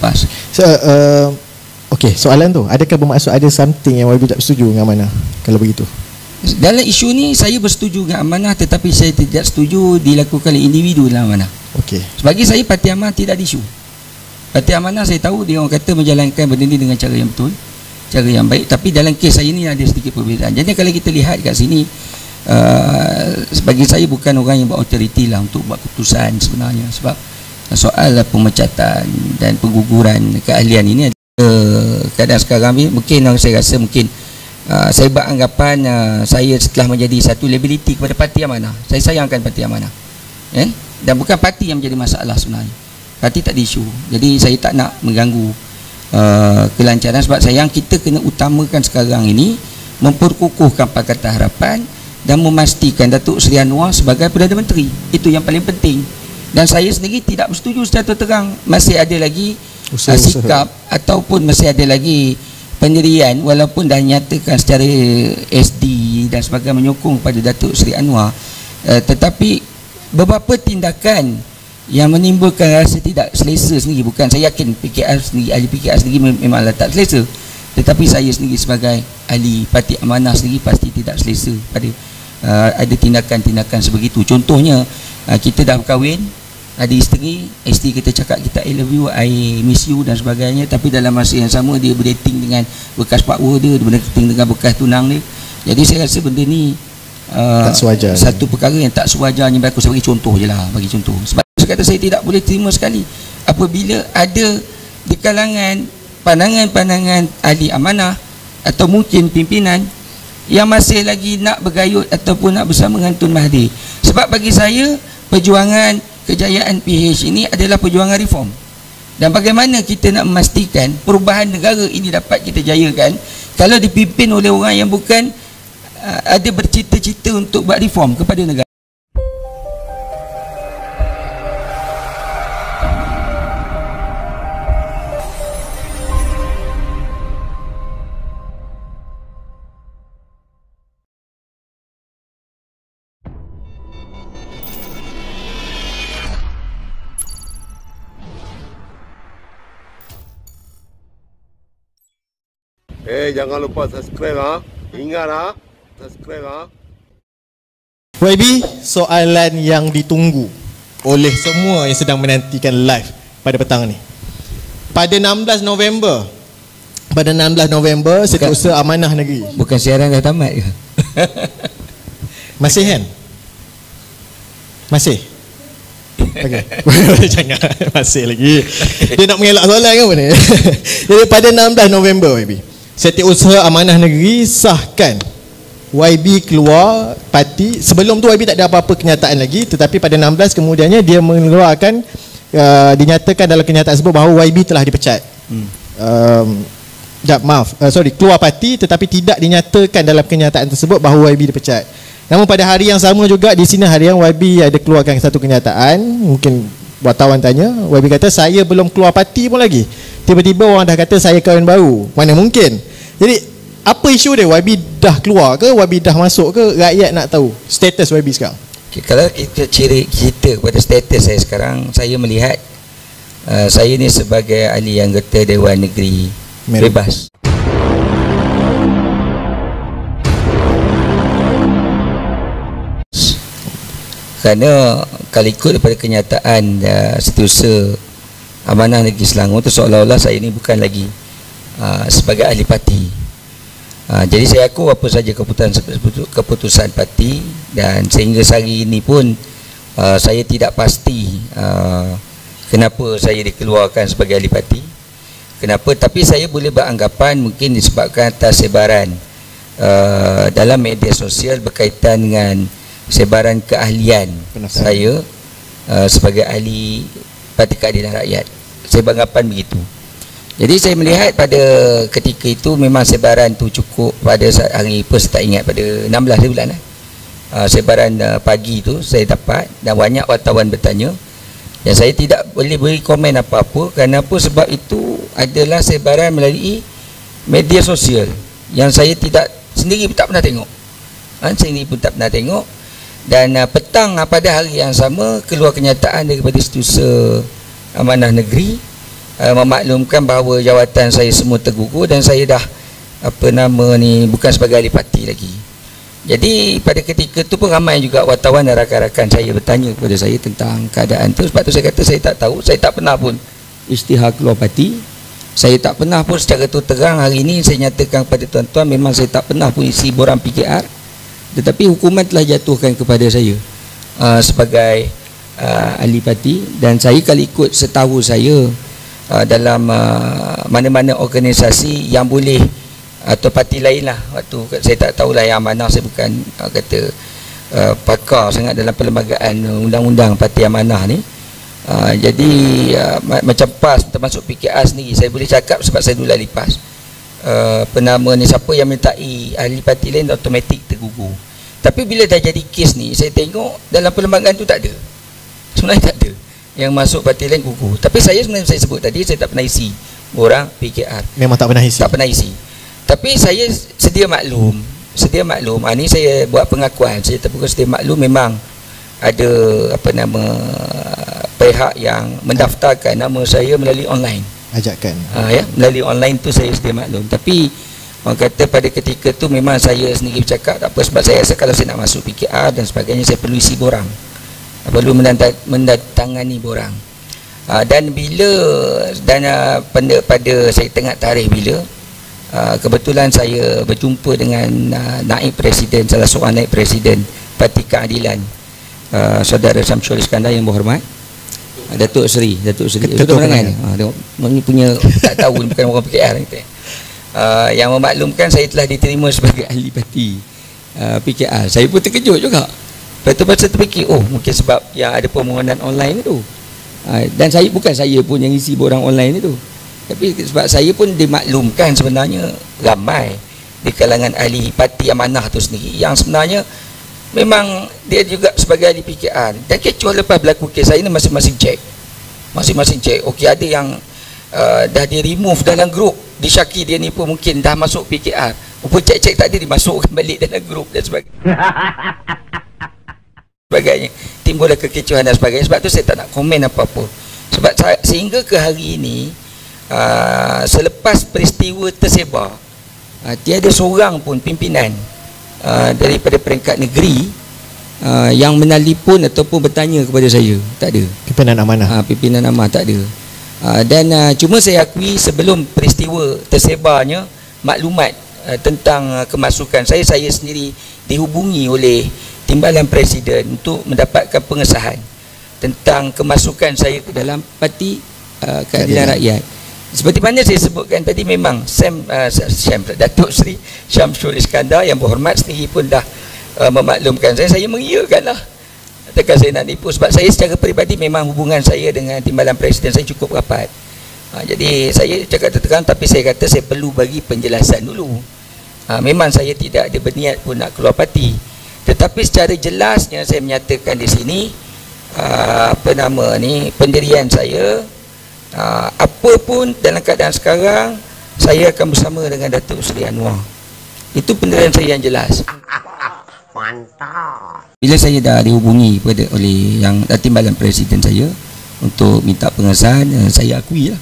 lepas. So, okey, soalan tu, adakah bermaksud ada something yang YB tak setuju dengan Amanah kalau begitu? Dalam isu ni saya bersetuju dengan Amanah, tetapi saya tidak setuju dilakukan oleh individu dalam Amanah. Okey. Bagi saya Parti Amanah tidak ada isu. Parti Amanah saya tahu dia orang kata menjalankan benda ni dengan cara yang betul, cara yang baik, tapi dalam kes saya ni ada sedikit perbezaan. Jadi kalau kita lihat kat sini, bagi saya bukan orang yang berautoriti lah untuk buat keputusan sebenarnya, sebab soal pemecatan dan pengguguran keahlian ini keadaan sekarang ni mungkin saya rasa mungkin saya beranggapan saya setelah menjadi satu liability kepada Parti Amanah. Saya sayangkan Parti Amanah, dan bukan parti yang menjadi masalah sebenarnya. Parti tak ada isu. Jadi saya tak nak mengganggu kelancaran, sebab sayang kita kena utamakan sekarang ini memperkukuhkan Pakatan Harapan dan memastikan Datuk Seri Anwar sebagai Perdana Menteri. Itu yang paling penting. Dan saya sendiri tidak bersetuju secara terang masih ada lagi sikap ataupun masih ada lagi pendirian, walaupun dah nyatakan secara SD dan sebagainya menyokong pada Datuk Seri Anwar, tetapi beberapa tindakan yang menimbulkan rasa tidak selesa sendiri. Bukan saya yakin PKR sendiri, ahli PKR sendiri memanglah tak selesa, tetapi saya sendiri sebagai ahli Parti Amanah sendiri pasti tidak selesa pada ada tindakan-tindakan sebegitu. Contohnya kita dah berkahwin, ada isteri kita cakap kita I love you, I miss you dan sebagainya, tapi dalam masa yang sama dia berdating dengan bekas pakwa dia, berdating dengan bekas tunang dia. Jadi saya rasa benda ni tak sewajar, satu perkara yang tak sewajarnya berlaku. Saya bagi contoh je lah, bagi contoh. Sebab saya kata saya tidak boleh terima sekali apabila ada di kalangan pandangan-pandangan ahli amanah atau mungkin pimpinan yang masih lagi nak bergayut ataupun nak bersama dengan Tun Mahathir. Sebab bagi saya perjuangan kejayaan PH ini adalah perjuangan reform. Dan bagaimana kita nak memastikan perubahan negara ini dapat kita jayakan kalau dipimpin oleh orang yang bukan ada bercita-cita untuk buat reform kepada negara. Jangan lupa subscribe ha. Ingat ha, subscribe ha. YB, soalan yang ditunggu oleh semua yang sedang menantikan live pada petang ni. Pada 16 November Setiausaha Amanah Negeri. Bukan siaran dah tamat ke? Masih kan? Masih? Okay. Jangan, masih lagi. Dia nak mengelak soalan ke apa ni? Jadi pada 16 November YB, Setiausaha Amanah Negeri sahkan YB keluar parti. Sebelum tu YB tak ada apa-apa kenyataan lagi, tetapi pada 16 kemudiannya dia mengeluarkan dinyatakan dalam kenyataan tersebut bahawa YB telah dipecat. Keluar parti, tetapi tidak dinyatakan dalam kenyataan tersebut bahawa YB dipecat. Namun pada hari yang sama juga di sini harian YB ada keluarkan satu kenyataan. Mungkin wartawan tanya, YB kata saya belum keluar parti pun lagi, tiba-tiba orang dah kata saya kahwin baru. Mana mungkin. Jadi apa isu dia? YB dah keluar ke? YB dah masuk ke? Rakyat nak tahu status YB sekarang. Okay, kalau kita cerita kepada status saya sekarang, saya melihat saya ni sebagai ahli anggota Dewan Negeri bebas. Kerana kalau ikut daripada kenyataan Setiausaha Amanah Negeri Selangor tu, seolah-olah saya ni bukan lagi sebagai ahli parti. Jadi saya aku apa saja keputusan parti, dan sehingga hari ini pun saya tidak pasti kenapa saya dikeluarkan sebagai ahli parti. Kenapa? Tapi saya boleh beranggapan mungkin disebabkan atas sebaran dalam media sosial berkaitan dengan sebaran keahlian saya sebagai ahli Parti Keadilan Rakyat. Saya beranggapan begitu. Jadi saya melihat pada ketika itu memang sebaran tu cukup. Pada hari apa saya tak ingat, pada 16 bulan sebaran pagi tu saya dapat, dan banyak wartawan bertanya, dan saya tidak boleh beri komen apa-apa. Kerana apa? Sebab itu adalah sebaran melalui media sosial yang saya tidak sendiri pun tak pernah tengok. Sendiri pun tak pernah tengok. Dan petang pada hari yang sama keluar kenyataan daripada Setiausaha Amanah Negeri memaklumkan bahawa jawatan saya semua tergugur dan saya dah bukan sebagai ahli parti lagi. Jadi pada ketika tu pun ramai juga wartawan dan rakan-rakan saya bertanya kepada saya tentang keadaan tu. Sebab tu saya kata saya tak tahu, saya tak pernah pun isytihar keluar parti. Saya tak pernah pun secara terang hari ini saya nyatakan kepada tuan-tuan memang saya tak pernah pun isi borang PKR. Tetapi hukuman telah jatuhkan kepada saya sebagai ahli parti, dan saya kalau ikut setahu saya dalam mana-mana organisasi yang boleh atau parti lain lah, waktu saya tak tahulah yang Amanah, saya bukan kata pakar sangat dalam perlembagaan undang-undang Parti Amanah ni. Jadi macam PAS termasuk PKR sendiri saya boleh cakap sebab saya dulu ahli PAS. Penama ni siapa yang mintai ahli parti lain automatik tergugur. Tapi bila dah jadi kes ni, saya tengok dalam perlembagaan tu tak ada, sebenarnya tak ada yang masuk parti lain gugur. Tapi saya sebenarnya saya sebut tadi, saya tak pernah isi borang PKR, memang tak pernah isi. Tak pernah isi. Tapi saya sedia maklum. Ni saya buat pengakuan, saya terbuka sedia maklum memang ada pihak yang mendaftarkan nama saya melalui online. Ajakan. Melalui online tu saya sedia maklum. Tapi orang kata pada ketika tu memang saya sendiri bercakap tak apa, sebab saya rasa kalau saya nak masuk PKR dan sebagainya saya perlu isi borang, perlu mendatangani borang. Dan bila pada saya tengah tarikh bila kebetulan saya berjumpa dengan naib presiden, salah seorang naib presiden Parti Keadilan, saudara Syamsul Iskandar yang berhormat, Datuk Seri Ketua Penerangan. Dia punya tak tahu bukan orang PKR gitu. Yang memaklumkan saya telah diterima sebagai ahli parti PKR. Saya pun terkejut juga. Lepas tu saya terfikir, mungkin sebab yang ada permohonan online itu. Dan bukan saya pun yang isi borang online itu. Tapi sebab saya pun dimaklumkan sebenarnya ramai di kalangan ahli parti Amanah tu sendiri yang sebenarnya memang dia juga sebagai ahli PKR. Dan kecuali lepas berlaku kes saya ni masing-masing cek. Okey, ada yang dah di remove dalam grup, disyaki dia ni pun mungkin dah masuk PKR. Upah cek tadi dimasukkan balik dalam grup dan sebagainya. Timbullah kekecohan dan sebagainya. Sebab tu saya tak nak komen apa-apa. Sebab sehingga ke hari ini selepas peristiwa tersebar, tiada seorang pun pimpinan daripada peringkat negeri yang menelpon ataupun bertanya kepada saya. Tak ada. Pimpinan amanah tak ada. Dan cuma saya akui sebelum peristiwa tersebarnya maklumat tentang kemasukan saya sendiri dihubungi oleh Timbalan Presiden untuk mendapatkan pengesahan tentang kemasukan saya ke dalam Parti Keadilan Rakyat. Seperti mana saya sebutkan tadi, memang Datuk Seri Syamsul Iskandar yang berhormat sendiri pun dah memaklumkan saya mengiyakan lah. Takkan saya nak nipu, sebab saya secara peribadi memang hubungan saya dengan Timbalan Presiden saya cukup rapat. Jadi saya cakap terang, tapi saya kata saya perlu bagi penjelasan dulu. Memang saya tidak ada berniat pun nak keluar parti, tetapi secara jelasnya saya menyatakan di sini pendirian saya, apa pun dalam keadaan sekarang saya akan bersama dengan Datuk Seri Anwar. Itu pendirian saya yang jelas. Mantap. Bila saya dah dihubungi oleh yang Timbalan Presiden saya untuk minta pengesahan, saya akui lah,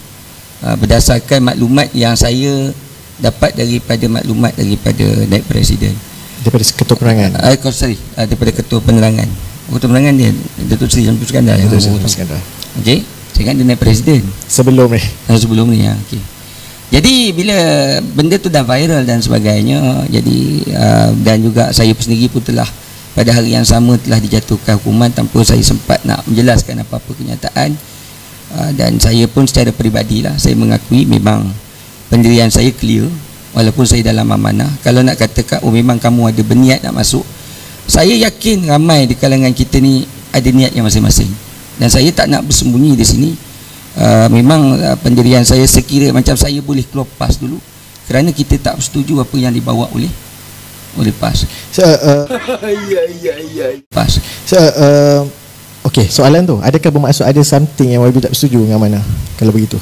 berdasarkan maklumat yang saya dapat daripada naib presiden, daripada Ketua Penerangan, daripada Ketua Penerangan. Ketua Penerangan dia Datuk Seri Syamsul Iskandar. Okey, saya kan dia naib presiden sebelum ni. Okey. Jadi bila benda tu dah viral dan sebagainya, jadi dan juga saya sendiri pun telah pada hari yang sama telah dijatuhkan hukuman tanpa saya sempat nak menjelaskan apa-apa kenyataan. Dan saya pun secara peribadilah saya mengakui memang pendirian saya clear, walaupun saya dalam amanah. Kalau nak katakan memang kamu ada berniat nak masuk, saya yakin ramai di kalangan kita ni ada niat yang masing-masing, dan saya tak nak bersembunyi di sini. Memang pendirian saya sekira macam saya boleh keluar PAS dulu kerana kita tak setuju apa yang dibawa oleh PAS. PAS. Okey, soalan tu, adakah bermaksud ada something yang YB tak setuju dengan Amanah kalau begitu?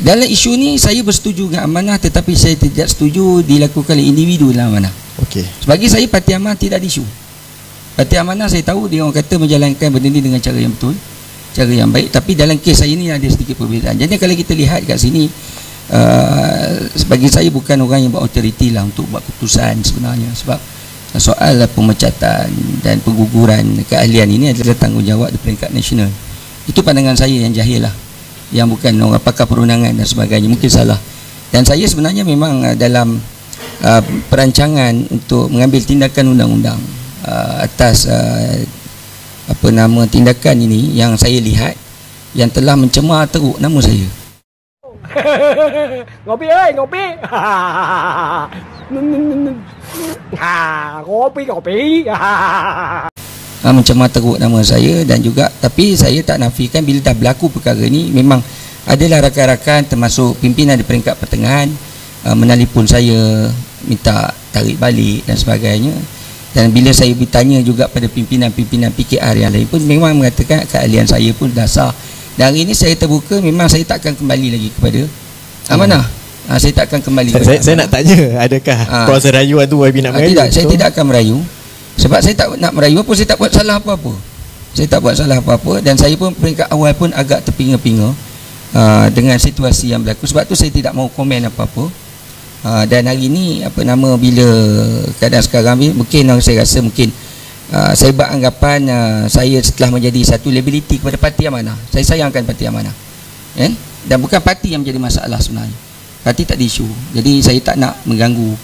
Dalam isu ni saya bersetuju dengan Amanah, tetapi saya tidak setuju dilakukan oleh individu dalam Amanah. Okey. Bagi saya Parti Amanah tidak ada isu. Parti Amanah saya tahu dia orang kata menjalankan benda ni dengan cara yang betul. cara yang baik. Tapi dalam kes saya ni ada sedikit perbezaan. Jadi kalau kita lihat kat sini, bagi saya bukan orang yang buat authority lah untuk buat keputusan sebenarnya, sebab soal pemecatan dan pengguguran keahlian ini adalah tanggungjawab di peringkat nasional. Itu pandangan saya yang jahil lah, yang bukan orang pakar perundangan dan sebagainya, mungkin salah. Dan saya sebenarnya memang dalam perancangan untuk mengambil tindakan undang-undang atas tindakan ini yang saya lihat yang telah mencemar teruk nama saya. Ngopi ơi, ngopi. Ngopi. Mencemar teruk nama saya, dan juga tapi saya tak nafikan bila dah berlaku perkara ni memang adalah rakan-rakan termasuk pimpinan di peringkat pertengahan menelpon saya minta tarik balik dan sebagainya. Dan bila saya bertanya juga pada pimpinan-pimpinan PKR yang lain pun memang mengatakan keahlian saya pun dasar. Dan hari ini saya terbuka, memang saya takkan kembali lagi kepada amanah. Saya takkan kembali. Saya nak tanya, adakah proses rayuan tu YB nak merayu? Tidak, saya tidak akan merayu. Sebab saya tak nak merayu apa, saya tak buat salah apa-apa. Saya tak buat salah apa-apa, dan saya pun peringkat awal pun agak terpinga-pinga dengan situasi yang berlaku. Sebab tu saya tidak mau komen apa-apa. Dan hari ini bila keadaan sekarang ni, mungkin saya rasa saya beranggapan saya setelah menjadi satu liability kepada Parti Amanah. Saya sayangkan Parti Amanah, dan bukan parti yang menjadi masalah sebenarnya. Parti tak ada isu. Jadi saya tak nak mengganggu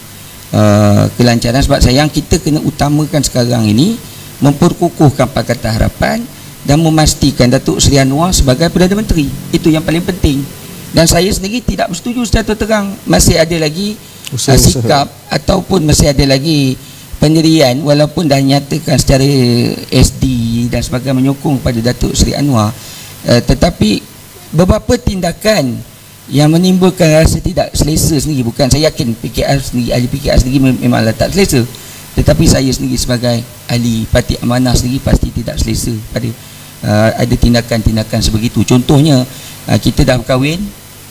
kelancaran, sebab sayang kita kena utamakan sekarang ini memperkukuhkan Pakatan Harapan dan memastikan Datuk Seri Anwar sebagai Perdana Menteri. Itu yang paling penting. Dan saya sendiri tidak bersetuju secara terang masih ada lagi sikap ataupun masih ada lagi pendirian, walaupun dah nyatakan secara SD dan sebagainya menyokong pada Datuk Seri Anwar, tetapi beberapa tindakan yang menimbulkan rasa tidak selesa sendiri, bukan saya yakin PKR sendiri, ahli PKR sendiri memanglah tak selesa, tetapi saya sendiri sebagai ahli Parti Amanah sendiri pasti tidak selesa pada ada tindakan-tindakan sebegitu. Contohnya kita dah berkahwin,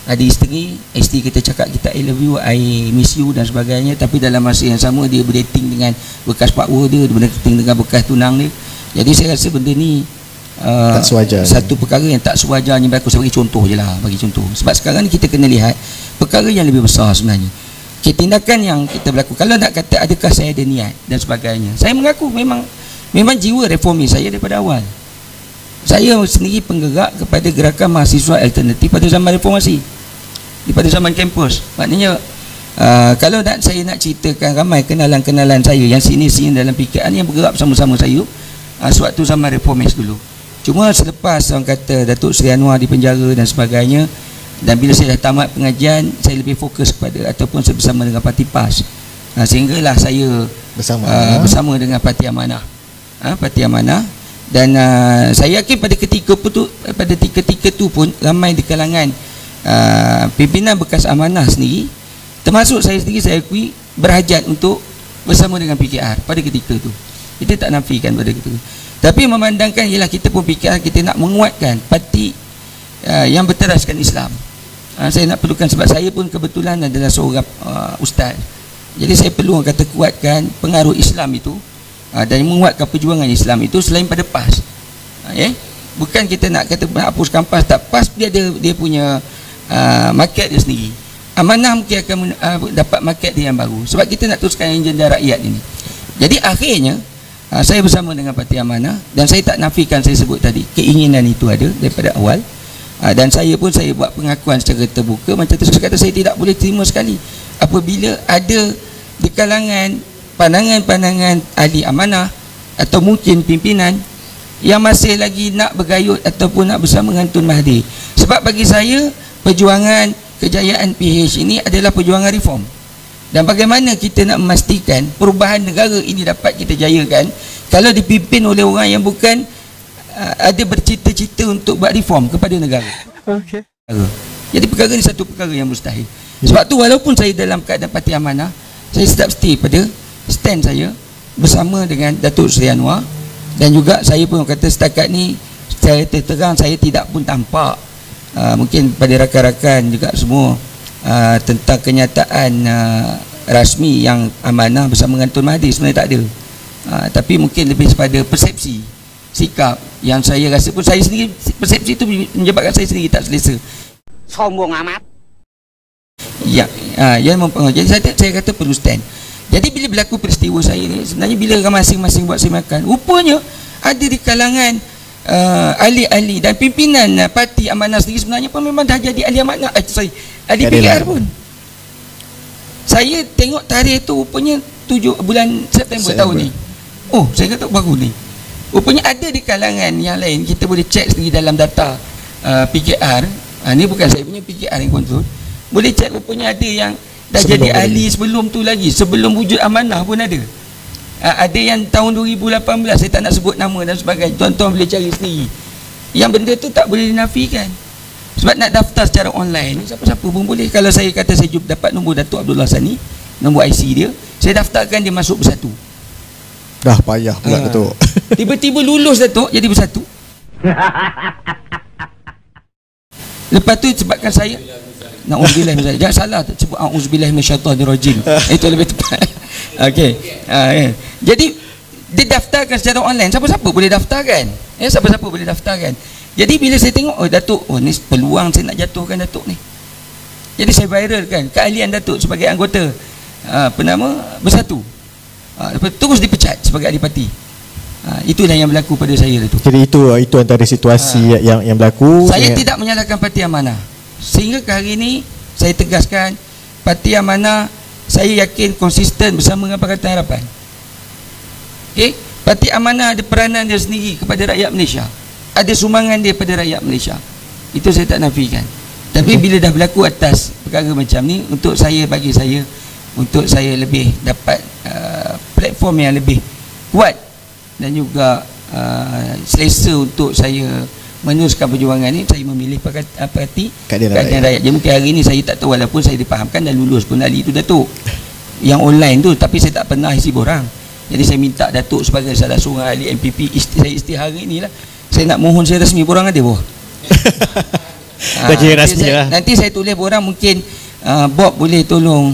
ada isteri kita cakap kita I love you, I miss you dan sebagainya, tapi dalam masa yang sama dia berdating dengan bekas pakwa dia berdating dengan bekas tunang dia. Jadi saya rasa benda ni tak sewajar, satu perkara yang tak sewajarnya berlaku. Saya bagi contoh je lah, bagi contoh. Sebab sekarang ni kita kena lihat perkara yang lebih besar sebenarnya. Tindakan yang kita berlaku, kalau nak kata adakah saya ada niat dan sebagainya, saya mengaku memang jiwa reformis saya daripada awal. Saya sendiri penggerak kepada gerakan mahasiswa alternatif pada zaman reformasi, pada zaman kampus. Maknanya kalau saya nak ceritakan ramai kenalan-kenalan saya yang sini-sini dalam PKR yang bergerak bersama-sama saya sewaktu zaman reformis dulu. Cuma selepas orang kata Datuk Seri Anwar di penjara dan sebagainya, dan bila saya dah tamat pengajian, saya lebih fokus kepada ataupun bersama dengan Parti PAS, sehinggalah saya bersama dengan Parti Amanah. Parti Amanah. Dan saya yakin pada ketika itu pun ramai di kalangan pimpinan bekas Amanah sendiri, termasuk saya sendiri, saya akui berhajat untuk bersama dengan PKR pada ketika itu. Kita tak nafikan pada ketika itu. Tapi memandangkan ialah kita pun PKR, kita nak menguatkan parti yang berteraskan Islam. Saya nak perlukan, sebab saya pun kebetulan adalah seorang ustaz. Jadi saya perlu orang kata kuatkan pengaruh Islam itu, dan menguatkan perjuangan Islam itu selain pada PAS. Bukan kita nak kata hapuskan PAS, tak. PAS dia punya market dia sendiri. Amanah mungkin akan dapat market dia yang baru, sebab kita nak teruskan agenda rakyat ini. Jadi akhirnya saya bersama dengan Parti Amanah, dan saya tak nafikan, saya sebut tadi keinginan itu ada daripada awal. Dan saya pun saya buat pengakuan secara terbuka, macam tu saya kata saya tidak boleh terima sekali apabila ada di kalangan pandangan-pandangan ahli Amanah atau mungkin pimpinan yang masih lagi nak bergayut ataupun nak bersama dengan Tun Mahathir. Sebab bagi saya perjuangan kejayaan PH ini adalah perjuangan reform, dan bagaimana kita nak memastikan perubahan negara ini dapat kita jayakan kalau dipimpin oleh orang yang bukan ada bercita-cita untuk buat reform kepada negara. Okay. Jadi perkara ini satu perkara yang mustahil. Sebab tu walaupun saya dalam keadaan Parti Amanah, saya tetap stay pada stand saya bersama dengan Datuk Seri Anwar, dan juga saya pun kata setakat ni secara terang saya tidak pun tampak mungkin pada rakan-rakan juga semua tentang kenyataan rasmi yang Amanah bersama dengan Tun Mahathir sebenarnya tak ada, tapi mungkin lebih pada persepsi sikap yang saya rasa pun saya sendiri, persepsi itu menyebabkan saya sendiri tak selesa. Sombong amat. Ya, yang mempengaruhi. Jadi saya kata perlu stand. Jadi bila berlaku peristiwa saya ni, sebenarnya bila masing-masing buat saya makan, rupanya ada di kalangan ahli-ahli dan pimpinan parti Amanah sendiri sebenarnya pun memang dah jadi ahli amanah, ahli PKR pun. Saya tengok tarikh tu rupanya 7 bulan September tahun ni. Oh, saya kata baru ni. Rupanya ada di kalangan yang lain, kita boleh cek sendiri dalam data PKR. Ni bukan saya punya, PKR yang kontrol. Boleh cek rupanya ada yang dah sebelum jadi ahli sebelum tu lagi, sebelum wujud amanah pun ada. Ada yang tahun 2018, saya tak nak sebut nama dan sebagainya, tuan-tuan boleh cari sendiri. Yang benda tu tak boleh dinafikan. Sebab nak daftar secara online, siapa-siapa pun boleh. Kalau saya kata saya dapat nombor Datuk Abdullah Sani, nombor IC dia, saya daftarkan dia masuk bersatu. Dah payah pula Datuk. Tiba-tiba lulus Datuk jadi bersatu. Lepas tu sebabkan saya na'udzubillah, jangan salah sebut a'udzubillah minasyaitanirrajim. Itu lebih tepat. Okey. Jadi didaftarkan secara online, siapa-siapa boleh daftarkan. Siapa-siapa boleh daftarkan. Jadi bila saya tengok, oh Datuk, oh ni peluang saya nak jatuhkan Datuk ni. Jadi saya viralkan keahlian Datuk sebagai anggota Bersatu. Lepas terus dipecat sebagai ahli parti. Itulah yang berlaku pada saya Datuk. Jadi itu antara situasi yang berlaku. Saya tidak menyalahkan Parti Amanah. Sehingga ke hari ini saya tegaskan, Parti Amanah saya yakin konsisten bersama dengan Pakatan Harapan. Okey, Parti Amanah ada peranan dia sendiri kepada rakyat Malaysia. Ada sumbangan dia pada rakyat Malaysia. Itu saya tak nafikan. Tapi bila dah berlaku atas perkara macam ni, untuk saya, bagi saya, untuk saya lebih dapat platform yang lebih kuat dan juga selesa untuk saya meneruskan perjuangan ni, saya memilih parti Keadilan Rakyat. Jadi mungkin hari ni saya tak tahu, walaupun saya dipahamkan dan lulus pun ahli itu Datuk yang online tu, tapi saya tak pernah isi borang. Jadi saya minta Datuk sebagai salah seorang ahli MPP, saya istihara inilah, saya nak mohon saya rasmi, borang ada bawah. Nanti saya tulis borang, mungkin Bob boleh tolong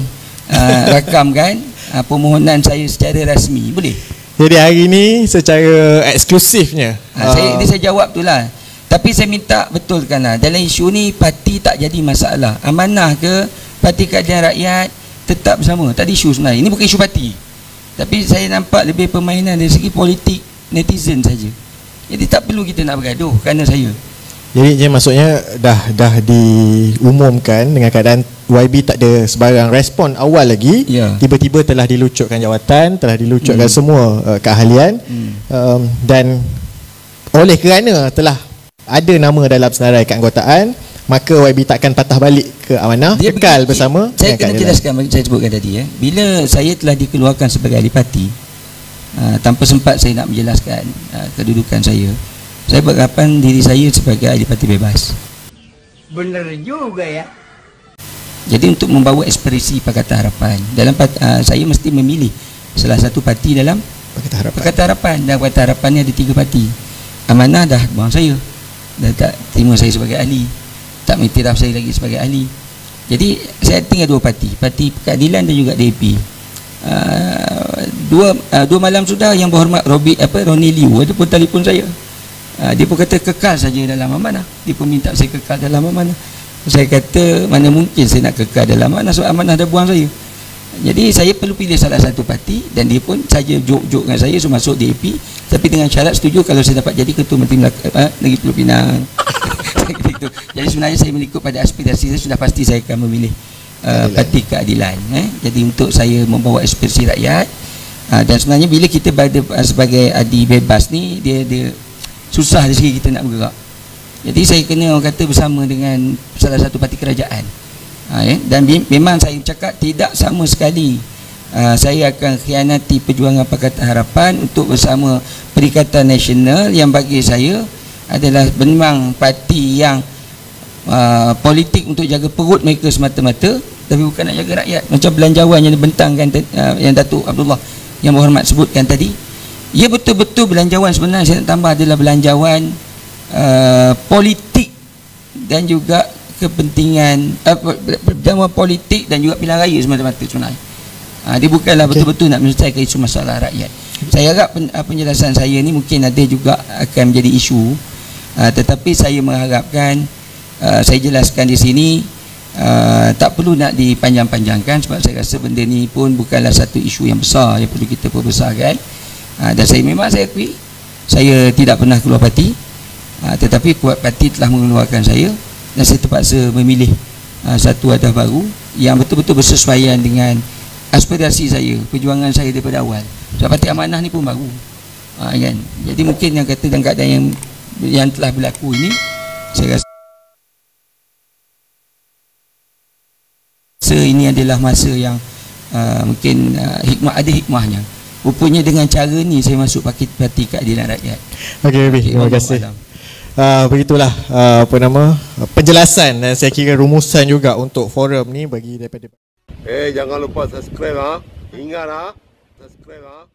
rakamkan permohonan saya secara rasmi, boleh? Jadi hari ini secara eksklusifnya saya jawab tu lah. Tapi saya minta betulkanlah, dalam isu ni parti tak jadi masalah. Amanah ke Parti Keadilan Rakyat tetap bersama, tak ada isu sebenarnya. Ini bukan isu parti, tapi saya nampak lebih permainan dari segi politik netizen saja. Jadi tak perlu kita nak bergaduh kerana saya. Jadi maksudnya dah diumumkan dengan keadaan YB tak ada sebarang respon awal lagi, tiba-tiba telah dilucutkan jawatan, telah dilucutkan semua keahlian, dan oleh kerana telah ada nama dalam senarai keanggotaan, maka YB takkan patah balik ke Amanah, kekal bersama. Saya kena jelaskan, saya sebutkan tadi bila saya telah dikeluarkan sebagai ahli parti, tanpa sempat saya nak menjelaskan kedudukan saya beranggapan diri saya sebagai ahli parti bebas. Benar juga ya. Jadi untuk membawa ekspresi Pakatan Harapan dalam saya mesti memilih salah satu parti dalam Pakatan Harapan. Dan Pakatan Harapan ni ada 3 parti. Amanah dah buang saya, dah tak terima saya sebagai ahli, tak mengiktiraf saya lagi sebagai ahli. Jadi saya tinggal 2 parti, Parti Keadilan dan juga DAP. Dua malam sudah Yang Berhormat Ronnie Liu ada pun telefon saya. Dia pun kata kekal saja dalam amanah. Dia pun minta saya kekal dalam amanah. Saya kata mana mungkin saya nak kekal dalam amanah, sebab amanah dah buang saya. Jadi saya perlu pilih salah satu parti, dan dia pun saja jok-jok dengan saya suruh masuk DAP, tapi dengan syarat setuju kalau saya dapat jadi Ketua Menteri Negeri Pulau Pinang. Jadi sebenarnya saya mengikut pada aspirasi saya, sudah pasti saya akan memilih Parti Keadilan. Jadi untuk saya membawa aspirasi rakyat, dan sebenarnya bila kita berada sebagai ahli bebas ni, dia susah dari segi kita nak bergerak. Jadi saya kena orang kata bersama dengan salah satu parti kerajaan. Dan memang saya cakap tidak sama sekali saya akan khianati perjuangan Pakatan Harapan untuk bersama Perikatan Nasional yang bagi saya adalah memang parti yang politik untuk jaga perut mereka semata-mata, tapi bukan nak jaga rakyat. Macam belanjawan yang dibentangkan yang Datuk Abdullah Yang Berhormat sebutkan tadi, ia betul-betul belanjawan sebenarnya saya nak tambah adalah belanjawan politik dan juga kepentingan belanjawan politik dan juga pilihan raya semata-mata sebenarnya. Dia bukanlah betul-betul nak menyelesaikan isu masalah rakyat. Saya harap penjelasan saya ni mungkin ada juga akan menjadi isu, tetapi saya mengharapkan saya jelaskan di sini, tak perlu nak dipanjang-panjangkan sebab saya rasa benda ni pun bukanlah satu isu yang besar yang perlu kita perbesarkan. Dan saya memang saya akui saya tidak pernah keluar parti, tetapi kuat parti telah mengeluarkan saya dan saya terpaksa memilih satu hadaf baru yang betul-betul bersesuaian dengan aspirasi saya, perjuangan saya daripada awal. Sebab Parti Amanah ni pun baru, kan? Jadi mungkin yang kata dalam keadaan yang telah berlaku ini, saya rasa ini adalah masa yang mungkin ada hikmahnya. Rupanya dengan cara ni saya masuk Parti Keadilan Rakyat. Okey, terima kasih. Begitulah penjelasan dan saya kira rumusan juga untuk forum ni bagi daripada jangan lupa subscribe Ingat subscribe